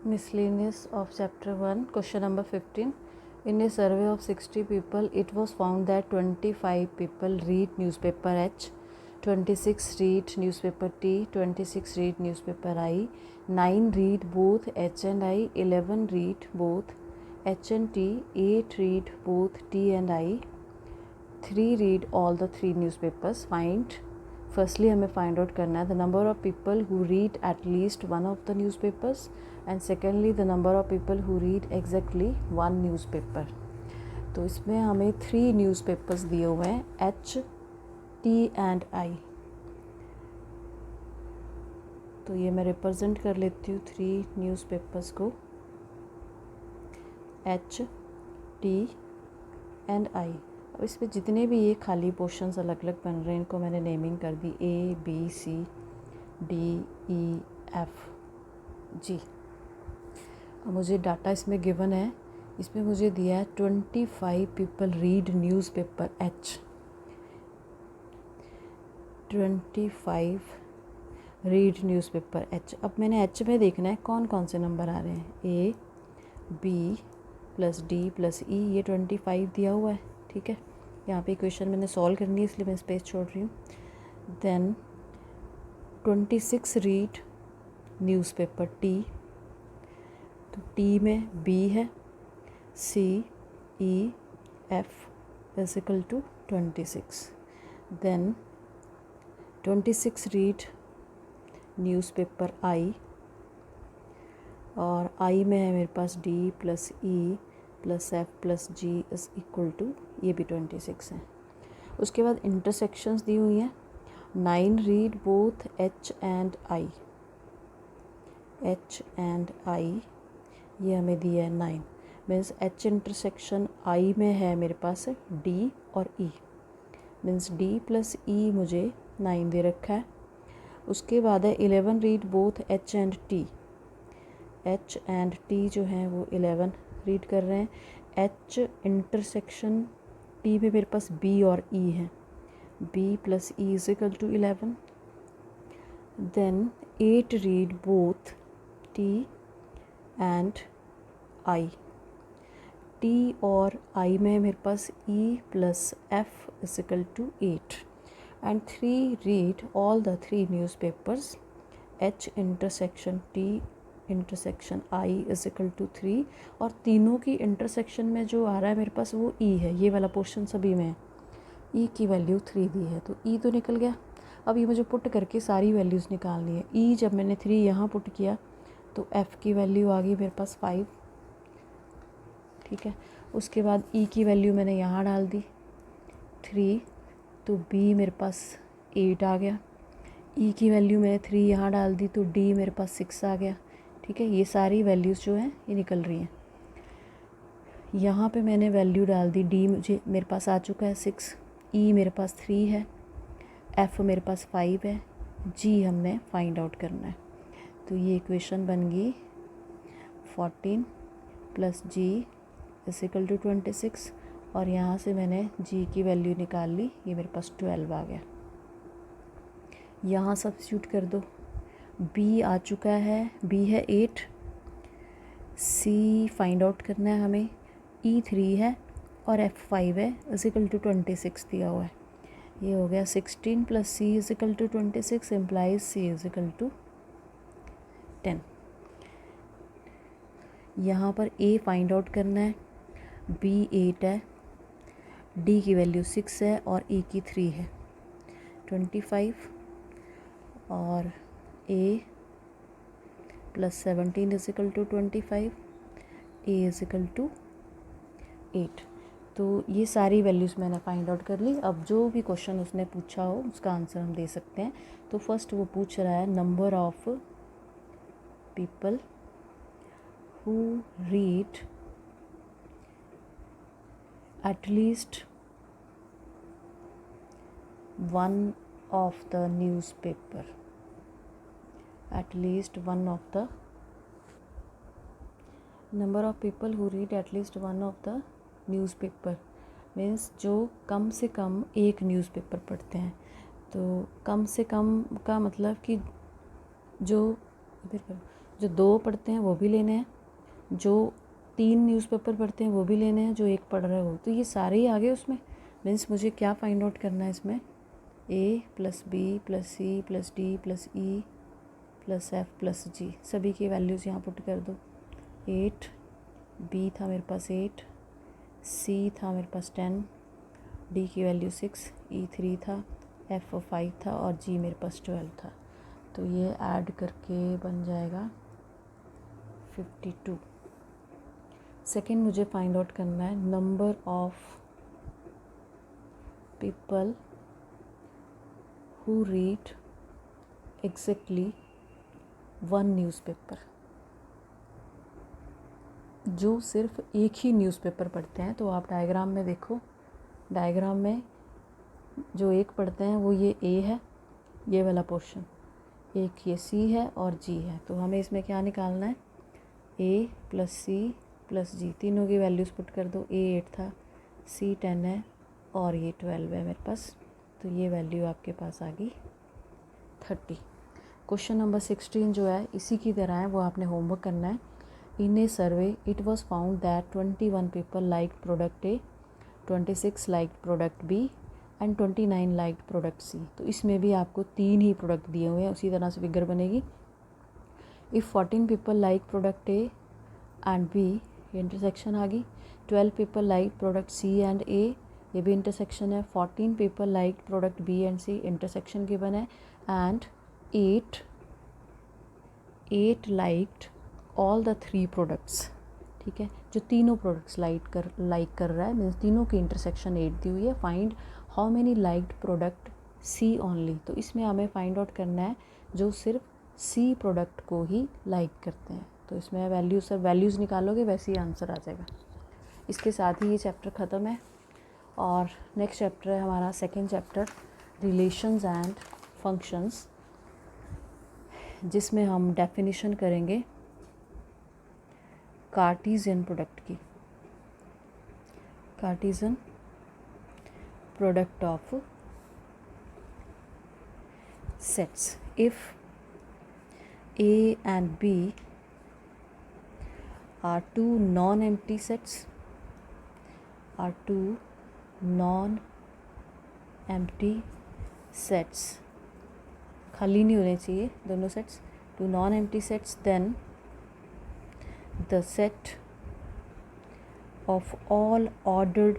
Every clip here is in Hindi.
Miscellaneous of chapter 1, question number 15. In a survey of 60 people, it was found that 25 people read newspaper H, 26 read newspaper T, 26 read newspaper I, 9 read both H and I, 11 read both H and T, 8 read both T and I, 3 read all the 3 newspapers. Find. Firstly हमें फाइंड आउट करना है the number of people who read at least one of the newspapers and secondly the number of people who read exactly one newspaper. तो इसमें हमें 3 न्यूज़पेपर्स दिए हुए हैं H, T एंड I. तो ये मैं रिप्रेजेंट कर लेती हूँ 3 न्यूज़पेपर्स को H, T एंड I. अब इसमें जितने भी ये खाली पोर्शंस अलग अलग बन रहे हैं इनको मैंने नेमिंग कर दी A, B, C, D, E, F, G. अब मुझे डाटा इसमें गिवन है. इसमें मुझे दिया है 25 people read newspaper H, 25 read newspaper H. अब मैंने H में देखना है कौन कौन से नंबर आ रहे हैं. A, B plus D plus E, ये 25 दिया हुआ है. ठीक है, यहाँ पे इक्वेशन मैंने सॉल्व करनी है इसलिए मैं स्पेस छोड़ रही हूँ. Then 26 read newspaper T. तो T में B है, C, E, F is equal to 26. Then 26 read newspaper I और I में है मेरे पास D plus E plus F plus G is equal to, ये भी 26 है. उसके बाद इंटरसेक्शंस दी हुई हैं. 9 read both H and I, H and I ये हमें दिया है 9. मीन्स H इंटरसेक्शन I में है मेरे पास D और E. Means D plus E मुझे 9 दे रखा है. उसके बाद है 11 read both H and T. H and T जो हैं वो 11 रीड कर रहे हैं. H इंटरसेक्शन T में मेरे पास B और E है. B plus E is equal to 11. Then 8 read both T and I. T और I में मेरे पास E plus F is equal to 8. And 3 read all the 3 newspapers H intersection T intersection I is equal to 3. और तीनों की इंटरसेक्शन में जो आ रहा है मेरे पास वो E है. ये वाला पोर्शन सभी में है. E की वैल्यू 3 दी है तो E तो निकल गया. अब ये मुझे पुट करके सारी वैल्यूज़ निकालनी है. E जब मैंने 3 यहाँ पुट किया तो F की वैल्यू आ गई मेरे पास 5. ठीक है, उसके बाद E की वैल्यू मैंने यहाँ डाल दी 3 तो B मेरे पास 8 आ गया. E की वैल्यू मैंने 3 यहाँ डाल दी तो D मेरे पास 6 आ गया. ठीक है, ये सारी वैल्यूज़ जो हैं ये निकल रही हैं. यहाँ पे मैंने वैल्यू डाल दी. D मुझे मेरे पास आ चुका है 6, E मेरे पास 3 है, F मेरे पास 5 है, G हमने फाइंड आउट करना है. तो ये इक्वेशन बन गई 14 plus G is equal to 26. और यहाँ से मैंने G की वैल्यू निकाल ली. ये मेरे पास 12 आ गया. यहाँ सब्स्टिट्यूट कर दो. B आ चुका है, B है 8, C फाइंड आउट करना है हमें, E 3 है और F 5 है इज इक्वल टू 26 दिया हुआ है. ये हो गया 16 plus C is equal to 26 implies C is equal to 10. यहाँ पर A फाइंड आउट करना है, B 8 है, D की वैल्यू 6 है और E की 3 है. 25 और A plus 17 is equal to 25, A is equal to 8. तो ये सारी वैल्यूज़ मैंने फाइंड आउट कर ली. अब जो भी क्वेश्चन उसने पूछा हो उसका आंसर हम दे सकते हैं. तो फर्स्ट वो पूछ रहा है number of people who read at least one of the newspaper. At least one of the number of people who read at least one of the newspaper means जो कम से कम एक न्यूज़पेपर पढ़ते हैं. तो कम से कम का मतलब कि जो इधर जो 2 पढ़ते हैं वो भी लेने हैं, जो 3 न्यूज़पेपर पढ़ते हैं वो भी लेने हैं, जो 1 पढ़ रहे हो। तो ये सारे ही आ गए उसमें। मीन्स मुझे क्या फाइंड आउट करना है इसमें, A plus B plus C plus D plus E plus F plus G, सभी की वैल्यूज़ यहाँ पुट कर दो। 8, B था मेरे पास 8, C था मेरे पास 10, D की वैल्यू 6, E 3 था, F 5 था और G मेरे पास 12 था। तो ये ऐड करके बन जाएगा 52। सेकेंड मुझे फाइंड आउट करना है number of people who read exactly 1 newspaper, जो सिर्फ एक ही न्यूज़पेपर पढ़ते हैं। तो आप डायग्राम में देखो, डायग्राम में जो 1 पढ़ते हैं वो ये A है, ये वाला पोर्शन, एक ये C है और G है। तो हमें इसमें क्या निकालना है, A plus C plus G, तीनों की वैल्यूज़ पुट कर दो। A 8 था, C 10 है और ये 12 है मेरे पास। तो ये वैल्यू आपके पास आ गई 30। क्वेश्चन नंबर 16 जो है इसी की तरह है, वो आपने होमवर्क करना है। In a survey it was found that 21 people like product A, 26 like product B and 29 like product C। तो इसमें भी आपको 3 ही प्रोडक्ट दिए हुए हैं, उसी तरह से फिगर बनेगी। If 14 people like product A and B, ये इंटरसेक्शन आ गई। 12 people like product C and A, ये भी इंटरसेक्शन है। 14 people like product B and C, intersection given है। And 8 liked all the 3 products, ठीक है, जो तीनों प्रोडक्ट्स लाइक कर रहा है, मीन्स तीनों की इंटरसेक्शन 8 दी हुई है। Find how many liked product C only, तो इसमें हमें फाइंड आउट करना है जो सिर्फ C प्रोडक्ट को ही लाइक करते हैं। तो इसमें वैल्यूज़ निकालोगे वैसे ही आंसर आ जाएगा। इसके साथ ही ये चैप्टर ख़त्म है और नेक्स्ट चैप्टर है हमारा second chapter, relations and functions, जिसमें हम डेफिनेशन करेंगे कार्टीज़ियन प्रोडक्ट की। Cartesian product of sets if A and B are two non-empty sets, खाली नहीं होने चाहिए दोनों sets, two non empty sets, then the set of all ordered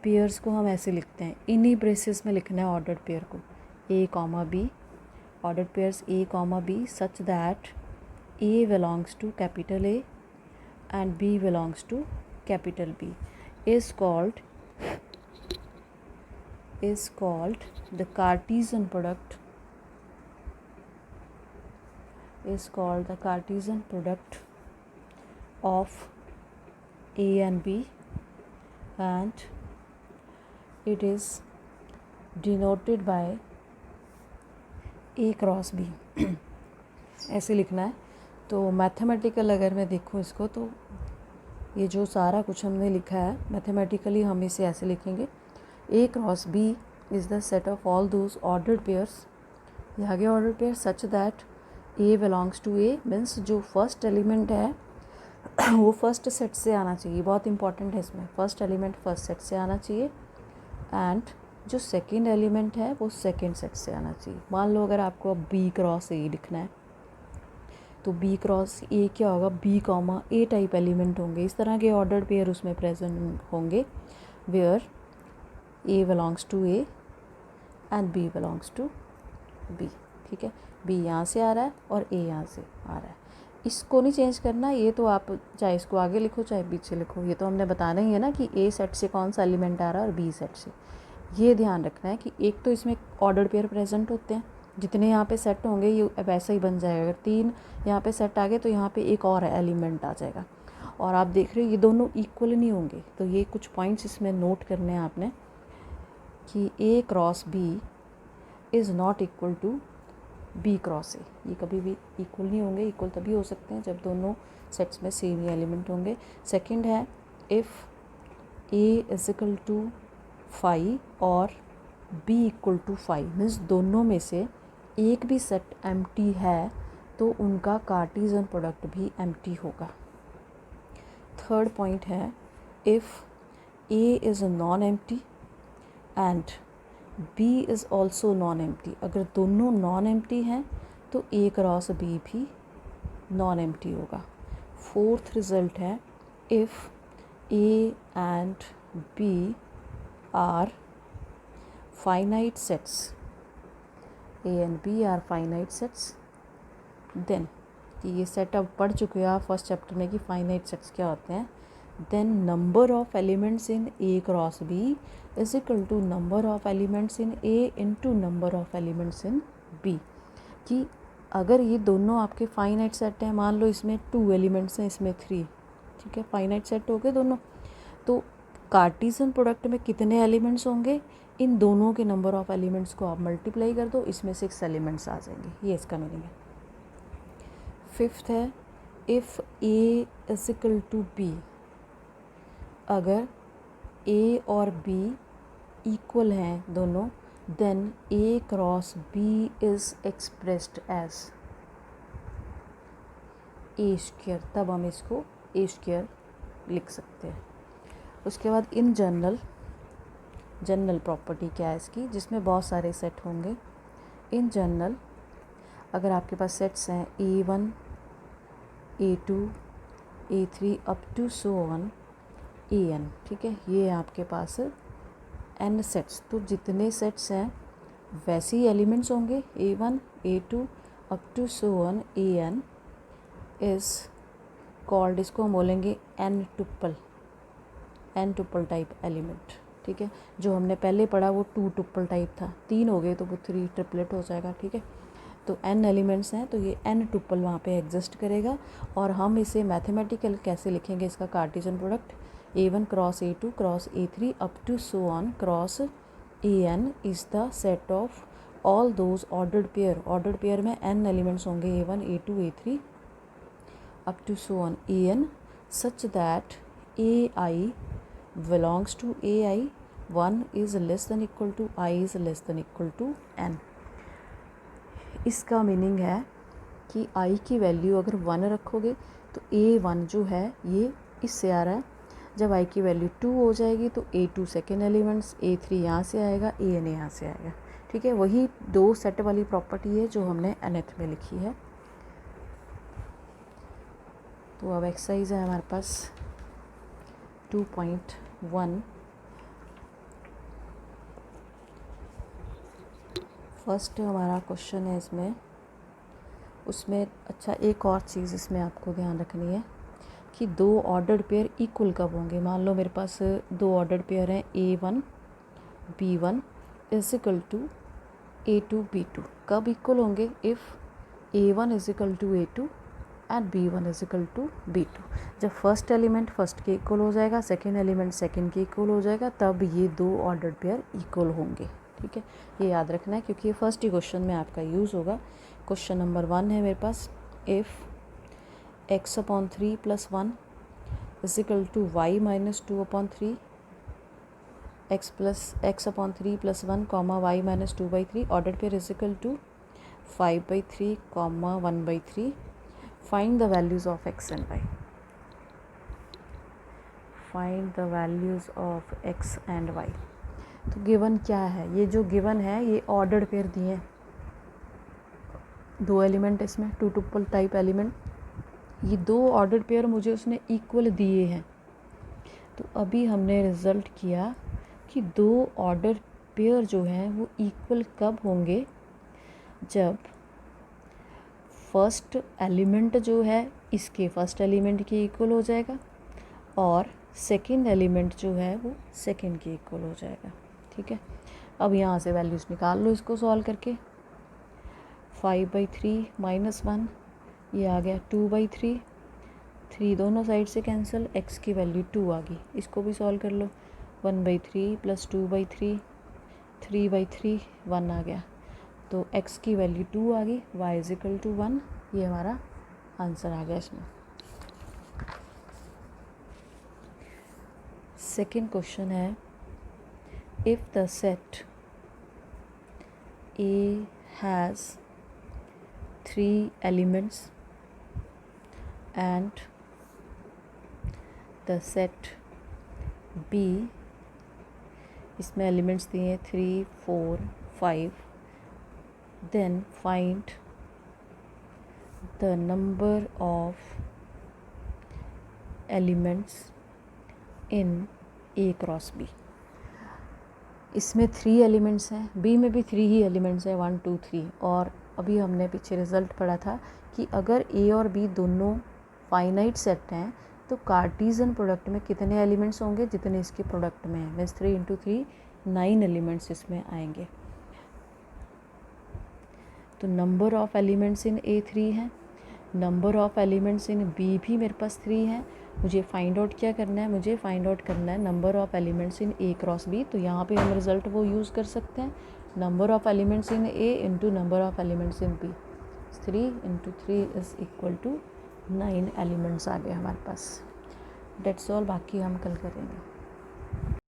pairs को हम ऐसे लिखते हैं, इन्हीं ब्रेसेस में लिखना है ऑर्डर्ड पेयर को, A comma B, ordered pairs A comma B such that A belongs to capital A and B belongs to capital B is called the Cartesian product, of A and B, and it is denoted by A cross B ऐसे लिखना है। तो मैथमेटिकल अगर मैं देखूँ इसको, तो ये जो सारा कुछ हमने लिखा है मैथमेटिकली हम इसे ऐसे लिखेंगे, A cross B is the set of all those ordered pairs, ये आगे ordered pair such that A belongs to A, means जो फर्स्ट एलिमेंट है वो फर्स्ट सेट से आना चाहिए, बहुत इंपॉर्टेंट है इसमें, फर्स्ट एलिमेंट फर्स्ट सेट से आना चाहिए, एंड जो सेकेंड एलिमेंट है वो सेकेंड सेट से आना चाहिए। मान लो अगर आपको अब B क्रॉस A लिखना है, तो B क्रॉस A क्या होगा, B comma A type element होंगे, इस तरह के ऑर्डर्ड पेयर उसमें प्रेजेंट होंगे, where A belongs to A and B belongs to B, ठीक है। B यहाँ से आ रहा है और A यहाँ से आ रहा है, इसको नहीं चेंज करना, ये तो आप चाहे इसको आगे लिखो चाहे पीछे लिखो, ये तो हमने बताना ही है ना कि A सेट से कौन सा एलिमेंट आ रहा है और B सेट से। ये ध्यान रखना है कि एक तो इसमें ऑर्डर्ड पेयर प्रेजेंट होते हैं, जितने यहाँ पे सेट होंगे ये वैसा ही बन जाएगा। अगर 3 यहाँ पे सेट आ गए तो यहाँ पे एक और एलिमेंट आ जाएगा, और आप देख रहे हो ये दोनों इक्वल नहीं होंगे। तो ये कुछ पॉइंट्स इसमें नोट करने हैं आपने कि A cross B is not equal to B cross A, ये कभी भी इक्वल नहीं होंगे। इक्वल तभी हो सकते हैं जब दोनों सेट्स में सेम ही एलिमेंट होंगे। सेकंड है if A is equal to 5 और B इक्वल टू 5, मीन्स दोनों में से एक भी सेट एम्प्टी है तो उनका कार्टेशियन प्रोडक्ट भी एम्प्टी होगा। थर्ड पॉइंट है if A is non empty and B is also non empty, अगर दोनों नॉन एम्प्टी हैं तो ए क्रॉस बी भी नॉन एम्प्टी होगा। फोर्थ रिजल्ट है if A and B are finite sets, A and B are finite sets, then कि ये सेट अब पढ़ चुके हो आप फर्स्ट चैप्टर में कि फाइनाइट सेट्स क्या होते हैं। Then number of elements in A cross B is equal to number of elements in A into number of elements in B, कि अगर ये दोनों आपके फाइनाइट सेट हैं, मान लो इसमें 2 एलिमेंट्स हैं, इसमें 3, ठीक है, फाइनाइट सेट हो गए दोनों, तो कार्टेशियन प्रोडक्ट में कितने एलिमेंट्स होंगे, इन दोनों के नंबर ऑफ एलिमेंट्स को आप मल्टीप्लाई कर दो, इसमें 6 एलिमेंट्स आ जाएंगे, ये इसका मीनिंग है। फिफ्थ है if A is equal to B, अगर ए और बी इक्वल हैं दोनों, then A cross B is expressed as A square, तब हम इसको ए स्क्वायर लिख सकते हैं। उसके बाद इन जनरल प्रॉपर्टी क्या है इसकी, जिसमें बहुत सारे सेट होंगे। इन जनरल अगर आपके पास सेट्स हैं A1 A2 A3 up to so on AN, ठीक है, ये आपके पास n सेट्स, तो जितने सेट्स हैं वैसे ही एलिमेंट्स होंगे, A1 A2 up to so on AN is called, इसको हम बोलेंगे n टुपल टाइप एलिमेंट, ठीक है। जो हमने पहले पढ़ा वो 2 टुपल टाइप था, 3 हो गए तो वो 3 ट्रिपलेट हो जाएगा, ठीक है। तो n एलिमेंट्स हैं तो ये n टुपल वहाँ पे एग्जिस्ट करेगा, और हम इसे मैथमेटिकल कैसे लिखेंगे, इसका Cartesian product A1 cross A2 cross A3 up to so on cross AN is the set of all those ordered pair में n एलिमेंट्स होंगे A1 A2 A3 up to so on AN such that AI belongs to AI, 1 is less than equal to I is less than equal to n। इसका मीनिंग है कि I की वैल्यू अगर 1 रखोगे तो A1 जो है ये इससे आ रहा है, जब I की वैल्यू 2 हो जाएगी तो A2 सेकेंड एलिमेंट्स, A3 यहाँ से आएगा, AN यहाँ से आएगा, ठीक है। वही 2 सेट वाली प्रॉपर्टी है जो हमने nth में लिखी है। तो अब एक्सरसाइज है हमारे पास 2.1। फर्स्ट हमारा क्वेश्चन है इसमें, उसमें अच्छा एक और चीज़ इसमें आपको ध्यान रखनी है कि 2 ऑर्डर्ड पेयर इक्वल कब होंगे। मान लो मेरे पास 2 ऑर्डर्ड पेयर हैं A1 B1 is equal to A2 B2, कब इक्वल होंगे, if A1 is equal to A2 and B1 is equal to B2। जब फर्स्ट एलिमेंट फर्स्ट के इक्वल हो जाएगा, सेकेंड एलिमेंट सेकेंड के इक्वल हो जाएगा, तब ये 2 ऑर्डर्ड पेयर इक्वल होंगे, ठीक है। ये याद रखना है क्योंकि ये फर्स्ट ही क्वेश्चन में आपका यूज़ होगा। क्वेश्चन नंबर 1 है मेरे पास, इफ़ x/3 + 1 is equal to y - 2/3 x/3 + 1 y - 2/3 ordered pair is equal to 5/3 1/3, find the values of x and y। Find the values of x and y। तो गिवन क्या है, ये जो गिवन है ये ऑर्डर्ड पेयर दिए हैं, 2 एलिमेंट इसमें 2 टुपल टाइप एलिमेंट, ये 2 ऑर्डर्ड पेयर मुझे उसने इक्वल दिए हैं। तो अभी हमने रिज़ल्ट किया कि 2 ऑर्डर पेयर जो हैं वो इक्वल कब होंगे, जब फर्स्ट एलिमेंट जो है इसके फर्स्ट एलिमेंट के इक्वल हो जाएगा और सेकंड एलिमेंट जो है वो सेकंड के इक्वल हो जाएगा, ठीक है। अब यहाँ से वैल्यूज़ निकाल लो इसको सॉल्व करके। 5/3 - 1 ये आ गया 2/3, 3 दोनों साइड से कैंसिल, x की वैल्यू 2 आ गई, इसको भी सॉल्व कर लो। 1/3 + 2/3 3/3 1 आ गया, तो x की वैल्यू 2 आ गई, y = 1, ये हमारा आंसर आ गया इसमें। सेकेंड क्वेश्चन है, if the set A has 3 elements and the set B, इसमें एलिमेंट्स दिए हैं 3, 4, 5. Then find the number of elements in A cross B. इसमें 3 एलिमेंट्स हैं, B में भी 3 ही एलिमेंट्स हैं, 1, 2, 3. और अभी हमने पीछे रिज़ल्ट पढ़ा था कि अगर A और B दोनों फाइनाइट सेट हैं तो कार्टीजन प्रोडक्ट में कितने एलिमेंट्स होंगे जितने इसके प्रोडक्ट में हैं. मीन्स 3 इंटू 3 9 एलिमेंट्स इसमें आएंगे. तो number of elements in A 3 है, number of elements in B भी मेरे पास 3 है. मुझे फाइंड आउट क्या करना है, मुझे फाइंड आउट करना है number of elements in A cross B. तो यहाँ पे हम रिज़ल्ट वो यूज़ कर सकते हैं, number of elements in A into number of elements in B. 3 into 3 is equal to 9 elements आ गए हमारे पास. That's all. बाकी हम कल करेंगे.